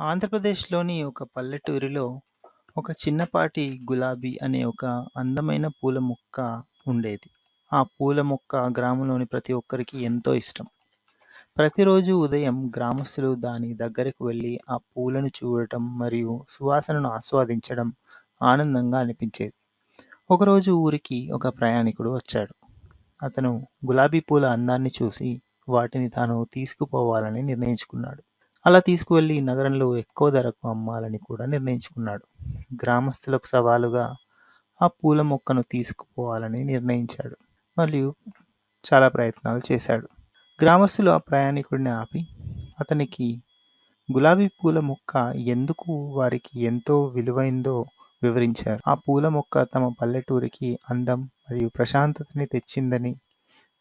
ఆంధ్రప్రదేశ్‌లోని ఒక పల్లెటూరిలో ఒక చిన్నపాటి గులాబీ అనే ఒక అందమైన పూల మొక్క ఉండేది. ఆ పూల మొక్క గ్రామంలోని ప్రతి ఒక్కరికి ఎంతో ఇష్టం. ప్రతిరోజు ఉదయం గ్రామస్తులు దాని దగ్గరకు వెళ్లి ఆ పూలను చూడటం మరియు సువాసనను ఆస్వాదించడం ఆనందంగా అనిపించేది. ఒకరోజు ఊరికి ఒక ప్రయాణికుడు వచ్చాడు. అతను గులాబీ పూల అందాన్ని చూసి వాటిని తాను తీసుకుపోవాలని నిర్ణయించుకున్నాడు. అలా తీసుకువెళ్ళి నగరంలో ఎక్కువ ధరకు అమ్మాలని కూడా నిర్ణయించుకున్నాడు. గ్రామస్తులకు సవాలుగా ఆ పూల మొక్కను తీసుకుపోవాలని నిర్ణయించాడు. మరియు చాలా ప్రయత్నాలు చేశాడు. గ్రామస్తులు ఆ ప్రయాణికుడిని ఆపి అతనికి గులాబీ పూల మొక్క ఎందుకు వారికి ఎంతో విలువైందో వివరించారు. ఆ పూల మొక్క తమ పల్లెటూరికి అందం మరియు ప్రశాంతతని తెచ్చిందని,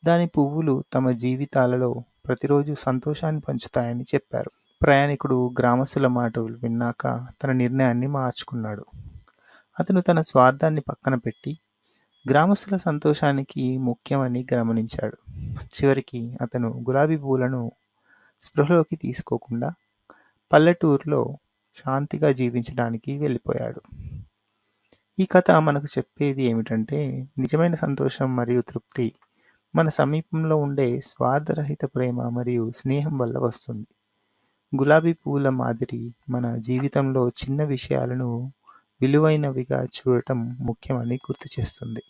దాని పువ్వులు తమ జీవితాలలో ప్రతిరోజు సంతోషాన్ని పంచుతాయని చెప్పారు. ప్రయాణికుడు గ్రామస్తుల మాటలు విన్నాక తన నిర్ణయాన్ని మార్చుకున్నాడు. అతను తన స్వార్థాన్ని పక్కన పెట్టి గ్రామస్తుల సంతోషానికి ముఖ్యమని గమనించాడు. చివరికి అతను గులాబీ పూలను స్పృహలోకి తీసుకోకుండా పల్లెటూరులో శాంతిగా జీవించడానికి వెళ్ళిపోయాడు. ఈ కథ మనకు చెప్పేది ఏమిటంటే, నిజమైన సంతోషం మరియు తృప్తి మన సమీపంలో ఉండే స్వార్థరహిత ప్రేమ మరియు స్నేహం వల్ల వస్తుంది. గులాబీ పూల మాదిరి మన జీవితంలో చిన్న విషయాలను విలువైనవిగా చూడటం ముఖ్యమని గుర్తు చేస్తుంది.